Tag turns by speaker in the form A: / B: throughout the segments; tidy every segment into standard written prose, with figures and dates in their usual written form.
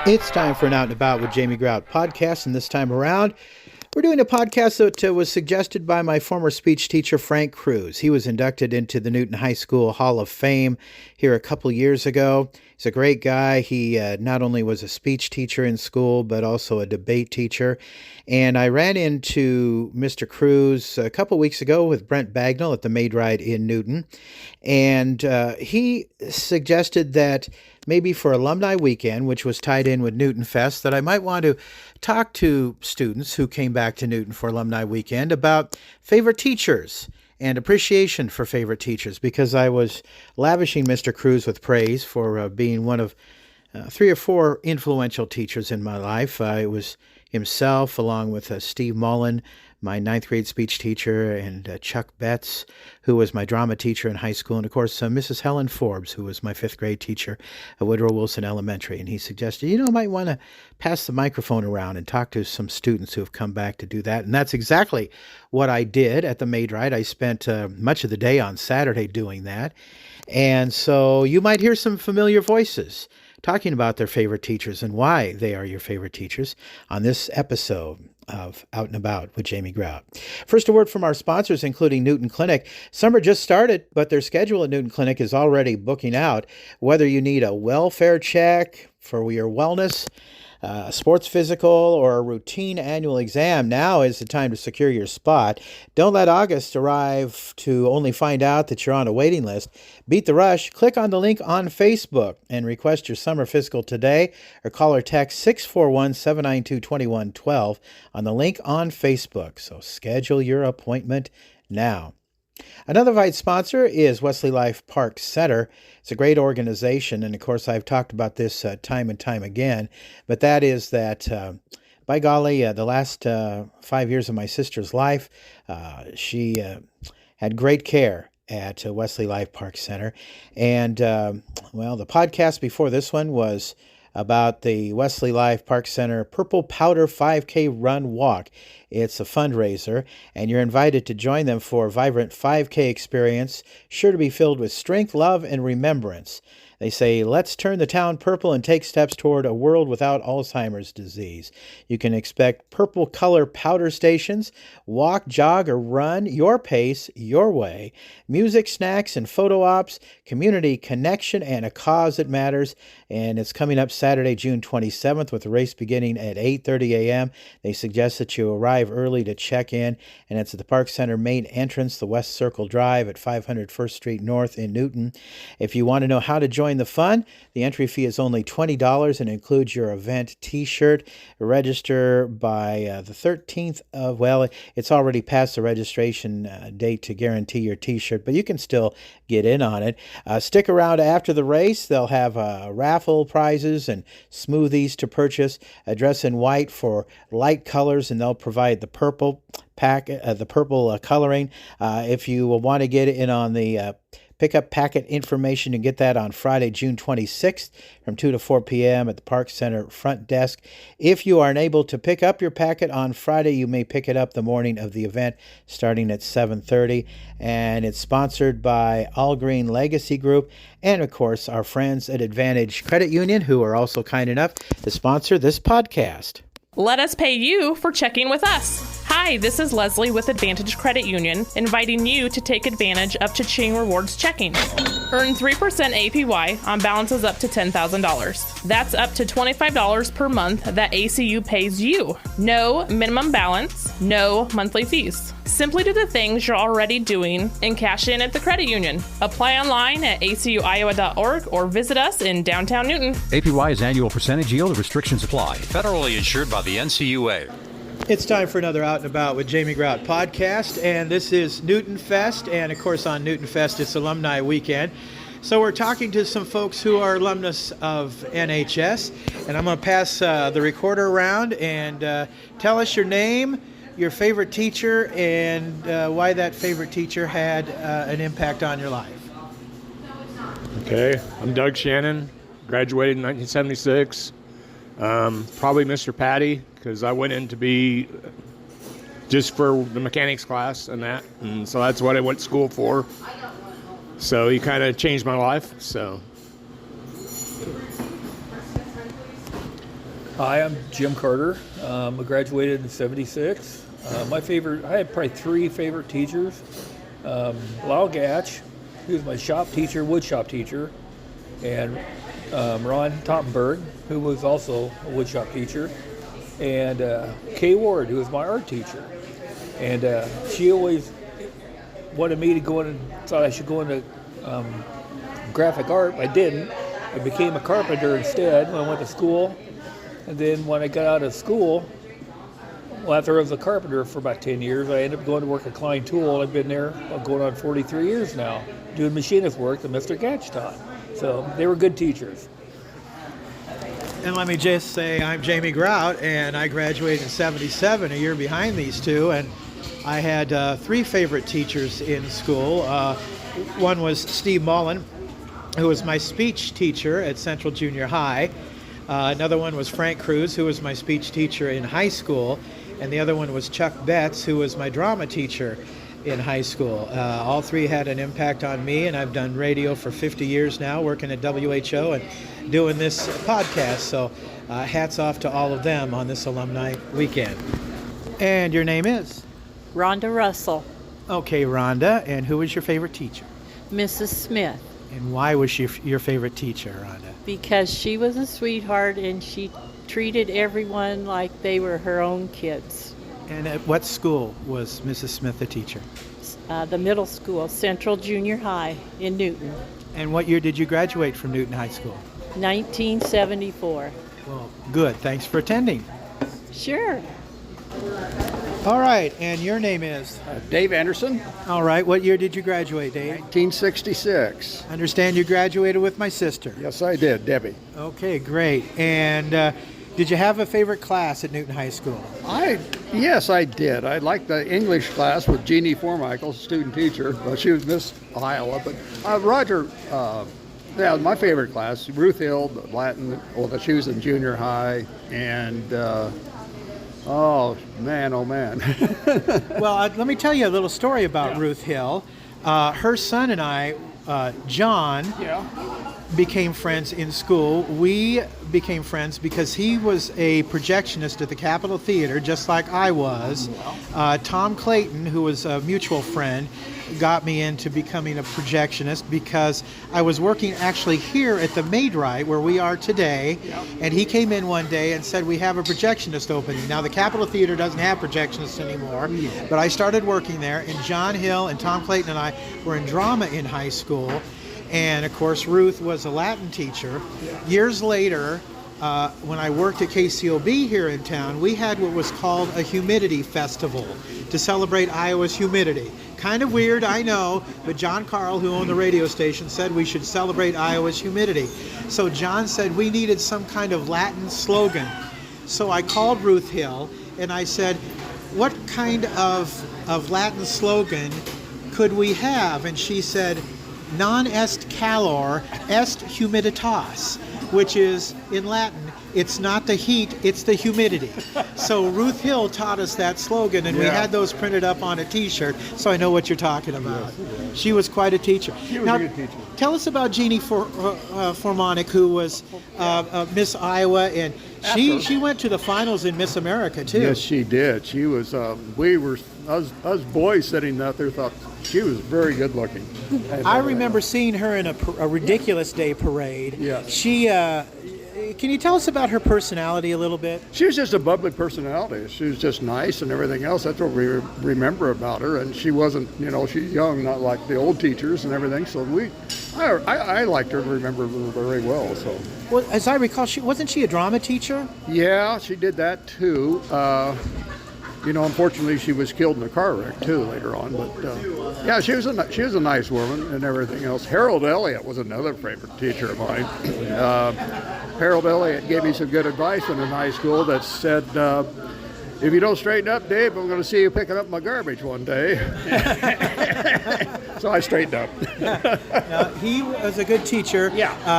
A: It's time for an Out and About with Jamie Grout podcast, and this time around, we're doing a podcast that was suggested by my former speech teacher, Frank Kruse. He was inducted into the Newton High School Hall of Fame here a couple years ago. He's a great guy. He not only was a speech teacher in school, but also a debate teacher. And I ran into Mr. Kruse a couple weeks ago with Brent Bagnall at the Maid Ride in Newton. And he suggested that maybe for Alumni Weekend, which was tied in with Newton Fests, that I might want to talk to students who came back to Newton for Alumni Weekend about favorite teachers and appreciation for favorite teachers, because I was lavishing Mr. Kruse with praise for being one of 3 or 4 influential teachers in my life. It was himself, along with Steve Mullen, my 9th grade speech teacher, and Chuck Betts, who was my drama teacher in high school, and of course Mrs. Helen Forbes, who was my 5th grade teacher at Woodrow Wilson Elementary. And he suggested, I might want to pass the microphone around and talk to some students who have come back to do that. And that's exactly what I did at the Maid Ride. I spent much of the day on Saturday doing that. And so you might hear some familiar voices talking about their favorite teachers and why they are your favorite teachers on this episode of Out and About with Jamie Grout. First, a word from our sponsors, including Newton Clinic. Summer just started, but their schedule at Newton Clinic is already booking out. Whether you need a welfare check for your wellness, a sports physical, or a routine annual exam, now is the time to secure your spot. Don't let August arrive to only find out that you're on a waiting list. Beat the rush. Click on the link on Facebook and request your summer physical today, or call or text 641-792-2112 on the link on Facebook. So schedule your appointment now. Another Vite sponsor is Wesley Life Park Center. It's a great organization, and of course I've talked about this time and time again, but that is that, by golly, the last 5 years of my sister's life, she had great care at Wesley Life Park Center. And, the podcast before this one was about the Wesley Life Park Center Purple Powder 5K Run Walk. It's a fundraiser, and you're invited to join them for a vibrant 5K experience, sure to be filled with strength, love, and remembrance. They say, let's turn the town purple and take steps toward a world without Alzheimer's disease. You can expect purple color powder stations, walk, jog, or run, your pace, your way, music, snacks, and photo ops, community connection, and a cause that matters. And it's coming up Saturday, June 27th, with the race beginning at 8:30 a.m. They suggest that you arrive early to check in, and it's at the Park Center main entrance, the West Circle Drive at 500 First Street North in Newton. If you want to know how to join the fun, the entry fee is only $20 and includes your event t-shirt. Register by the 13th of, it's already past the registration date to guarantee your t-shirt, but you can still get in on it. Stick around after the race. They'll have raffle prizes and smoothies to purchase. Dress in white for light colors, and they'll provide the purple coloring. If you want to get in on the pick-up packet information, you get that on Friday, June 26th from 2 to 4 p.m. at the Park Center front desk. If you are unable to pick up your packet on Friday, you may pick it up the morning of the event starting at 7:30. And it's sponsored by All Green Legacy Group and, of course, our friends at Advantage Credit Union, who are also kind enough to sponsor this podcast.
B: Let us pay you for checking with us. Hi, this is Leslie with Advantage Credit Union, inviting you to take advantage of Cha-Ching Rewards checking. Earn 3% APY on balances up to $10,000. That's up to $25 per month that ACU pays you. No minimum balance, no monthly fees. Simply do the things you're already doing and cash in at the credit union. Apply online at acuiowa.org or visit us in downtown Newton.
C: APY is annual percentage yield. Restrictions apply. Federally insured by the NCUA.
A: It's time for another Out and About with Jamie Grout podcast, and this is Newton Fest, and of course on Newton Fest it's Alumni Weekend. So we're talking to some folks who are alumnus of NHS, and I'm going to pass the recorder around and tell us your name, your favorite teacher, and why that favorite teacher had an impact on your life.
D: Okay, I'm Doug Shannon, graduated in 1976. Probably Mr. Patty, because I went in to just for the mechanics class and that. And so that's what I went to school for. So he kind of changed my life. So.
E: Hi, I'm Jim Carter. I graduated in '76. I had probably 3 favorite teachers. Lyle Gatch, who was my shop teacher, wood shop teacher, and Ron Tottenberg, who was also a wood shop teacher, and Kay Ward, who was my art teacher. And she always wanted me to go in and thought I should go into graphic art. I didn't. I became a carpenter instead when I went to school. And then when I got out of school, well, after I was a carpenter for about 10 years, I ended up going to work at Klein Tool. I've been there going on 43 years now, doing machinist work that Mr. Gatch taught. So they were good teachers.
A: And let me just say, I'm Jamie Grout, and I graduated in '77, a year behind these two, and I had 3 favorite teachers in school. One was Steve Mullen, who was my speech teacher at Central Junior High. Another one was Frank Kruse, who was my speech teacher in high school, and the other one was Chuck Betts, who was my drama teacher in high school. All 3 had an impact on me, and I've done radio for 50 years now, working at WHO and doing this podcast. So hats off to all of them on this alumni weekend. And your name is?
F: Rhonda Russell,
A: Okay, Rhonda. And who was your favorite teacher?
F: Mrs. Smith,
A: And why was she your favorite teacher, Rhonda?
F: because she was a sweetheart and she treated everyone like they were her own kids.
A: And at what school was Mrs. Smith a teacher?
F: The middle school, Central Junior High in Newton,
A: And what year did you graduate from Newton High School?
F: 1974.
A: Well, good. Thanks for attending.
F: Sure.
A: All right. And your name is?
G: Dave Anderson,
A: All right. What year did you graduate, Dave?
G: 1966.
A: Understand you graduated with my sister.
G: Yes, I did, Debbie.
A: Okay, great. And did you have a favorite class at Newton High School?
G: Yes, I did. I liked the English class with Jeannie Formichael, student teacher. Well, she was Miss Iowa, but Roger. My favorite class, Ruth Hill, the Latin. Well, she was in junior high, and oh man.
A: Well, let me tell you a little story about Ruth Hill. Her son and I, John, became friends in school. We became friends because he was a projectionist at the Capitol Theater, just like I was. Tom Clayton, who was a mutual friend, got me into becoming a projectionist because I was working actually here at the Maidrite, where we are today, and he came in one day and said, we have a projectionist opening. Now, the Capitol Theater doesn't have projectionists anymore, but I started working there, and John Hill and Tom Clayton and I were in drama in high school. And of course, Ruth was a Latin teacher. Years later, when I worked at KCOB here in town, we had what was called a humidity festival to celebrate Iowa's humidity. Kind of weird, I know, but John Carl, who owned the radio station, said we should celebrate Iowa's humidity. So John said we needed some kind of Latin slogan. So I called Ruth Hill and I said, what kind of Latin slogan could we have? And she said, non est calor, est humiditas, which is, in Latin, it's not the heat, it's the humidity. So Ruth Hill taught us that slogan, and we had those printed up on a T-shirt, so I know what you're talking about. Yes. She was quite a teacher.
G: She was a good teacher.
A: Tell us about Jeannie Formanek, who was Miss Iowa, and she went to the finals in Miss America, too.
G: Yes, she did. She was, us boys sitting out there thought she was very good looking.
A: I remember seeing her in a Ridiculous Day parade.
G: Yes.
A: She, can you tell us about her personality a little bit?
G: She was just a bubbly personality. She was just nice and everything else. That's what we remember about her. And she wasn't, she's young, not like the old teachers and everything. So I liked her to remember her very well. So.
A: Well, as I recall, wasn't she a drama teacher?
G: Yeah, she did that too. Unfortunately, she was killed in a car wreck too later on. But yeah, she was a nice woman and everything else. Harold Elliott was another favorite teacher of mine. Harold Elliott gave me some good advice in high school that said, if you don't straighten up, Dave, I'm going to see you picking up my garbage one day. So I straightened up.
A: He was a good teacher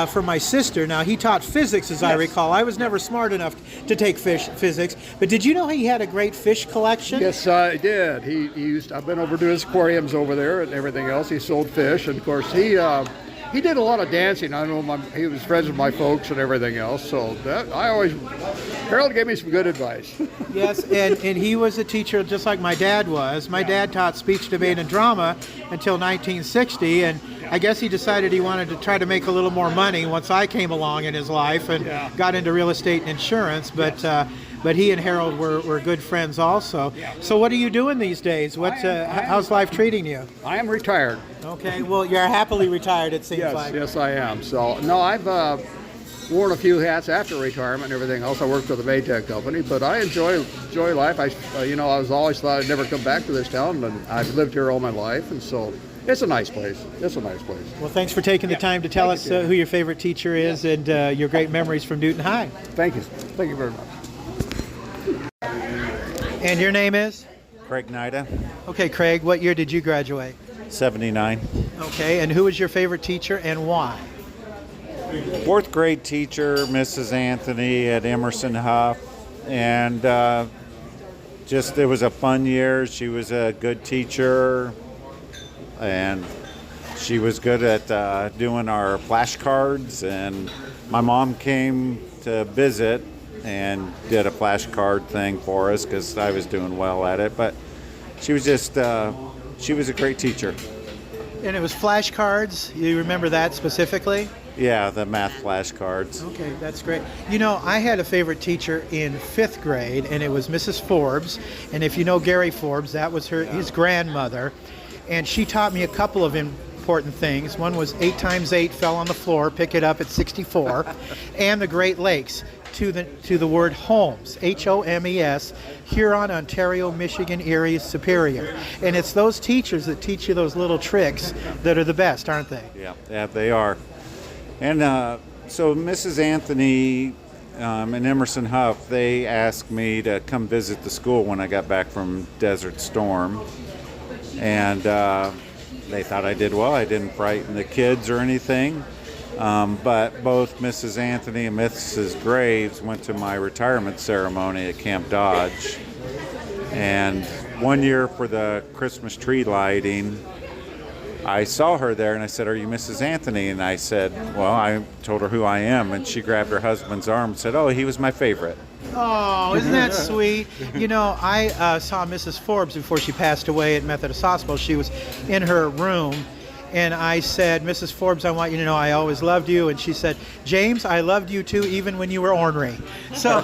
A: for my sister. Now, he taught physics, as I recall. I was never smart enough to take physics. But did you know he had a great fish collection?
G: Yes, I did. He used. I've been over to his aquariums over there and everything else. He sold fish, and of course he did a lot of dancing. I know he was friends with my folks and everything else. So Harold gave me some good advice.
A: Yes, and he was a teacher just like my dad was. My dad taught speech, debate, and drama until 1960, and I guess he decided he wanted to try to make a little more money once I came along in his life and got into real estate and insurance. But he and Harold were good friends also. So what are you doing these days? How's life treating you?
G: I am retired.
A: Okay, well, you're happily retired, it seems like.
G: Yes, I am. So, no, I've worn a few hats after retirement and everything else. I worked for the Maytag company, but I enjoy life. I was always thought I'd never come back to this town, and I've lived here all my life, and so it's a nice place.
A: Well, thanks for taking the time to tell us who your favorite teacher is and your great memories from Newton High.
G: Thank you. Thank you very much.
A: And your name is?
H: Craig Nida,
A: Okay, Craig, what year did you graduate?
H: 79.
A: Okay, and who was your favorite teacher and why?
H: Fourth grade teacher, Mrs. Anthony at Emerson Huff, and it was a fun year. She was a good teacher, and she was good at doing our flashcards, and my mom came to visit and did a flashcard thing for us because I was doing well at it, but she was she was a great teacher.
A: And it was flashcards. You remember that specifically?
H: Yeah, the math flashcards.
A: Okay, that's great. You know, I had a favorite teacher in 5th grade, and it was Mrs. Forbes. And if you know Gary Forbes, that was his grandmother. And she taught me a couple of important things. One was 8 times 8 fell on the floor, pick it up at 64, and the Great Lakes. To the word Holmes, Homes, Huron, Ontario, Michigan, Erie, Superior. And it's those teachers that teach you those little tricks that are the best, aren't they?
H: Yeah, they are. And so Mrs. Anthony and Emerson Huff, they asked me to come visit the school when I got back from Desert Storm. And they thought I did well. I didn't frighten the kids or anything. But both Mrs. Anthony and Mrs. Graves went to my retirement ceremony at Camp Dodge. And one year for the Christmas tree lighting, I saw her there and I said, "Are you Mrs. Anthony?" And I said, well, I told her who I am, and she grabbed her husband's arm and said, "Oh, he was my favorite."
A: Oh, isn't that sweet? You know, I saw Mrs. Forbes before she passed away at Methodist Hospital. She was in her room. And I said, "Mrs. Forbes, I want you to know I always loved you." And she said, "James, I loved you too, even when you were ornery." So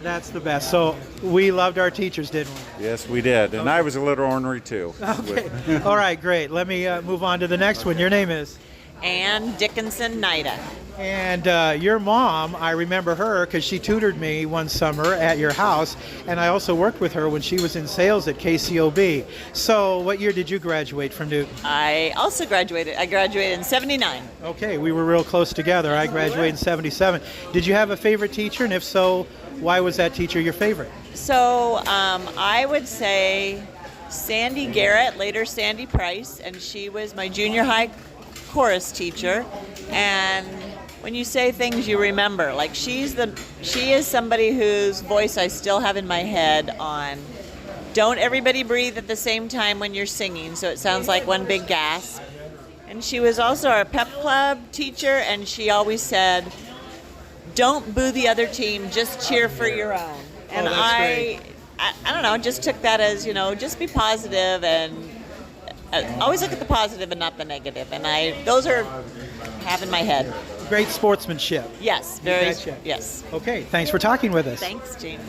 A: that's the best. So we loved our teachers, didn't we?
H: Yes, we did. And I was a little ornery too.
A: Okay. All right, great. Let me move on to the next one. Your name is?
I: Ann Dickinson Nida.
A: And your mom, I remember her because she tutored me one summer at your house, and I also worked with her when she was in sales at KCOB. So what year did you graduate from Newton?
I: I also graduated. I graduated in 79.
A: Okay, we were real close together. I graduated in 77. Did you have a favorite teacher, and if so, why was that teacher your favorite?
I: So I would say Sandy Garrett, later Sandy Price, and she was my junior high chorus teacher. And when you say things you remember, like she is somebody whose voice I still have in my head on don't everybody breathe at the same time when you're singing, so it sounds like one big gasp. And she was also our pep club teacher, and she always said, don't boo the other team, just cheer for your own. And I don't know, just took that as, just be positive and always look at the positive and not the negative. And those are have in my head.
A: Great sportsmanship.
I: Yes, very. Yes.
A: Okay, thanks for talking with us.
I: Thanks, Gene.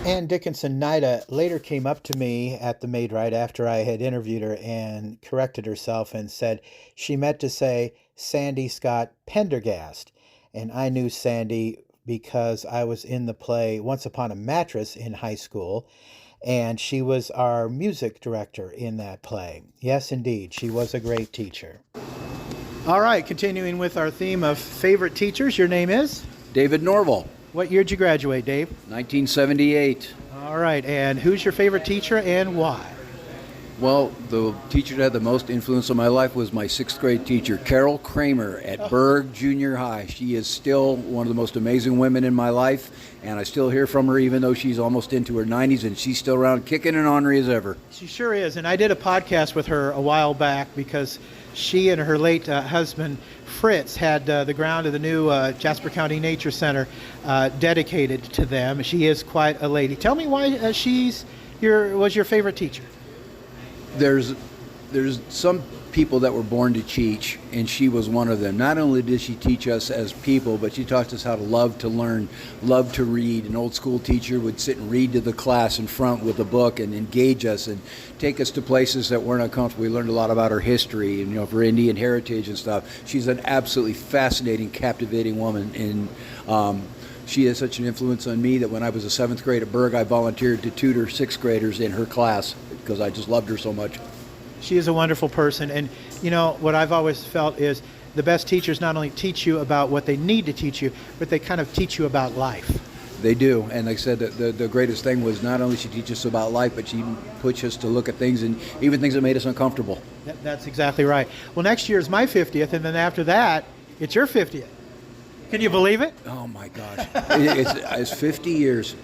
A: Ann Dickinson Nida later came up to me at the Maid-Rite after I had interviewed her and corrected herself and said she meant to say Sandy Scott Pendergast. And I knew Sandy because I was in the play Once Upon a Mattress in high school, and she was our music director in that play. Yes, indeed, she was a great teacher. All right, continuing with our theme of favorite teachers, your name is?
J: David Norval.
A: What year did you graduate, Dave?
J: 1978.
A: All right, and who's your favorite teacher and why?
J: Well, the teacher that had the most influence on my life was my 6th grade teacher, Carol Kramer at Berg Junior High. She is still one of the most amazing women in my life, and I still hear from her even though she's almost into her 90s, and she's still around kicking and ornery as ever.
A: She sure is, and I did a podcast with her a while back because she and her late husband, Fritz, had the ground of the new Jasper County Nature Center dedicated to them. She is quite a lady. Tell me why was your favorite teacher?
J: There's some people that were born to teach, and she was one of them. Not only did she teach us as people, but she taught us how to love to learn, love to read. An old school teacher would sit and read to the class in front with a book and engage us and take us to places that weren't uncomfortable. We learned a lot about her history and, for Indian heritage and stuff. She's an absolutely fascinating, captivating woman, and she has such an influence on me that when I was a 7th grade at Berg, I volunteered to tutor 6th graders in her class because I just loved her so much.
A: She is a wonderful person, and what I've always felt is the best teachers not only teach you about what they need to teach you, but they kind of teach you about life.
J: They do, and like I said, the greatest thing was not only she teaches us about life, but she pushed us to look at things, and even things that made us uncomfortable.
A: That's exactly right. Well, next year is my 50th, and then after that, it's your 50th. Can you believe it?
J: Oh my gosh, it's 50 years.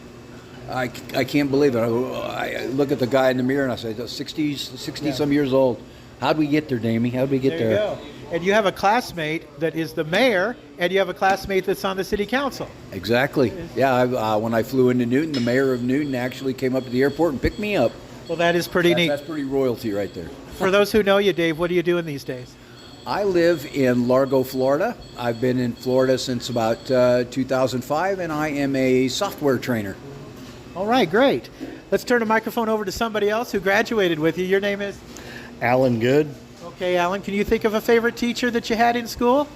J: I can't believe it. I look at the guy in the mirror and I say, 60 some years old. How'd we get there, Damie? How'd we get there?
A: There you go. And you have a classmate that is the mayor, and you have a classmate that's on the city council.
J: Exactly. Yeah, when I flew into Newton, the mayor of Newton actually came up to the airport and picked me up.
A: Well, that is pretty neat.
J: That's pretty royalty right there.
A: For those who know you, Dave, what are you doing these days?
J: I live in Largo, Florida. I've been in Florida since about 2005, and I am a software trainer.
A: All right, great. Let's turn the microphone over to somebody else who graduated with you. Your name is?
K: Alan Good.
A: Okay, Alan, can you think of a favorite teacher that you had in school?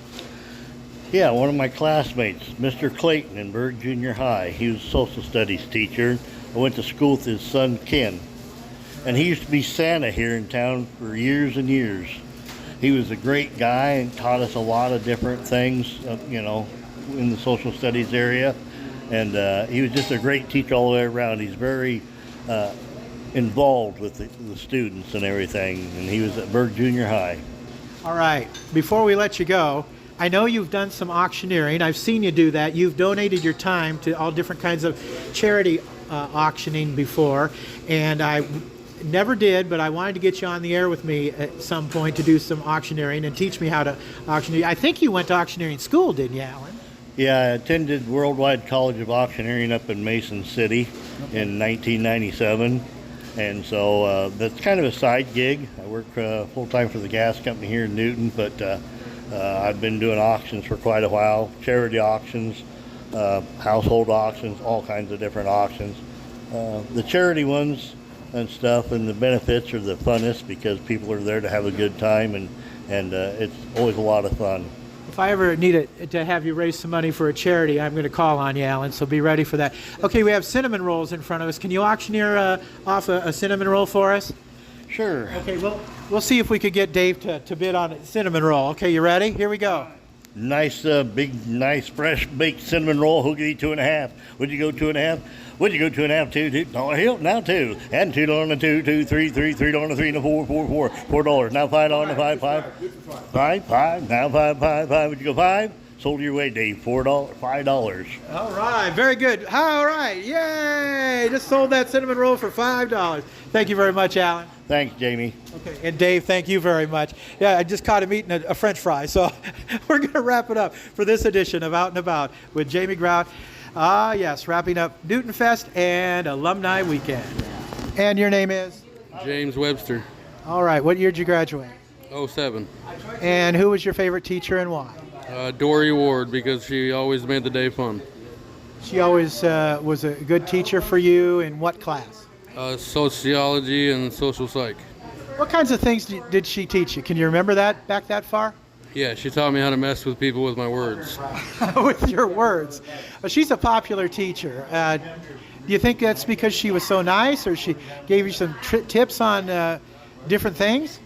K: Yeah, one of my classmates, Mr. Clayton in Berg Junior High. He was a social studies teacher. I went to school with his son, Ken. And he used to be Santa here in town for years and years. He was a great guy and taught us a lot of different things, in the social studies area. And he was just a great teacher all the way around. He's very involved with the students and everything. And he was at Berg Junior High.
A: All right. Before we let you go, I know you've done some auctioneering. I've seen you do that. You've donated your time to all different kinds of charity auctioning before. And I never did, but I wanted to get you on the air with me at some point to do some auctioneering and teach me how to auctioneer. I think you went to auctioneering school, didn't you, Alan?
K: Yeah, I attended Worldwide College of Auctioneering up in Mason City in 1997. And so that's kind of a side gig. I work full-time for the gas company here in Newton, but I've been doing auctions for quite a while, charity auctions, household auctions, all kinds of different auctions. The charity ones and stuff and the benefits are the funnest because people are there to have a good time, and it's always a lot of fun.
A: If I ever need to have you raise some money for a charity, I'm going to call on you, Alan, so be ready for that. Okay, we have cinnamon rolls in front of us. Can you auctioneer off a cinnamon roll for us?
K: Sure.
A: Okay, we'll see if we could get Dave to bid on a cinnamon roll. Okay, you ready? Here we go.
K: Nice, big, nice, fresh baked cinnamon roll. Who'll give you 2.5? Would you go 2.5? Would you go 2.5? $2. Here, now 2. And $2 on the 2, 2, 3, $3 on the 3, and the 4, $4. Now $5 on the 5. Now $5. Would you go 5? Sold your way, Dave. $5.
A: All right, very good. All right, yay! Just sold that cinnamon roll for $5. Thank you very much, Alan.
K: Thanks, Jamie.
A: Okay, and Dave, thank you very much. Yeah, I just caught him eating a French fry, so we're going to wrap it up for this edition of Out and About with Jamie Grout. Yes, wrapping up Newton Fest and Alumni Weekend. And your name is?
L: James Webster.
A: All right, what year did you graduate?
L: 07.
A: And who was your favorite teacher and why?
L: Dory Ward, because she always made the day fun.
A: She always was a good teacher for you in what class?
L: Sociology and social psych.
A: What kinds of things did she teach you? Can you remember that back that far?
L: Yeah, she taught me how to mess with people with my words.
A: With your words. Well, she's a popular teacher. Do you think that's because she was so nice, or she gave you some tips on different things?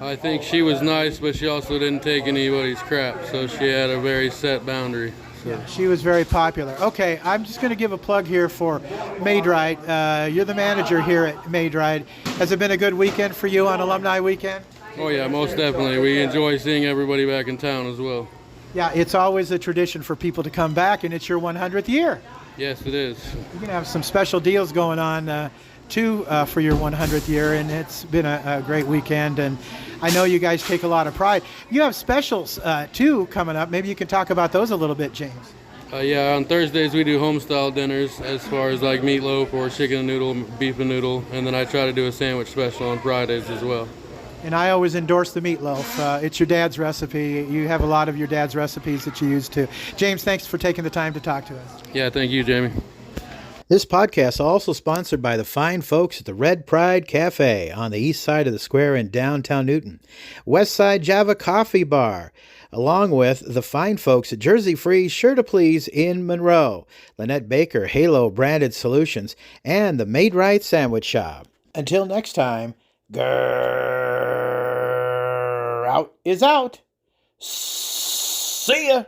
L: I think she was nice, but she also didn't take anybody's crap, so she had a very set boundary. So.
A: She was very popular. Okay, I'm just going to give a plug here for Maid-Rite. You're the manager here at Maid-Rite. Has it been a good weekend for you on Alumni Weekend?
L: Oh yeah, most definitely. We enjoy seeing everybody back in town as well.
A: Yeah, it's always a tradition for people to come back, and it's your 100th year.
L: Yes, it is.
A: You're going to have some special deals going on too for your 100th year, and it's been a great weekend, and I know you guys take a lot of pride. You have specials too coming up. Maybe you can talk about those a little bit, James.
L: Yeah, on Thursdays we do home-style dinners as far as like meatloaf or chicken and noodle, beef and noodle, and then I try to do a sandwich special on Fridays as well.
A: And I always endorse the meatloaf. It's your dad's recipe. You have a lot of your dad's recipes that you use too. James, thanks for taking the time to talk to us.
L: Yeah, thank you, Jamie.
A: This podcast is also sponsored by the fine folks at the Red Pride Cafe on the east side of the square in downtown Newton, West Side Java Coffee Bar, along with the fine folks at Jersey Free Sure to Please in Monroe, Lynette Baker Halo Branded Solutions, and the Maid-Rite Sandwich Shop. Until next time, out is out. See ya.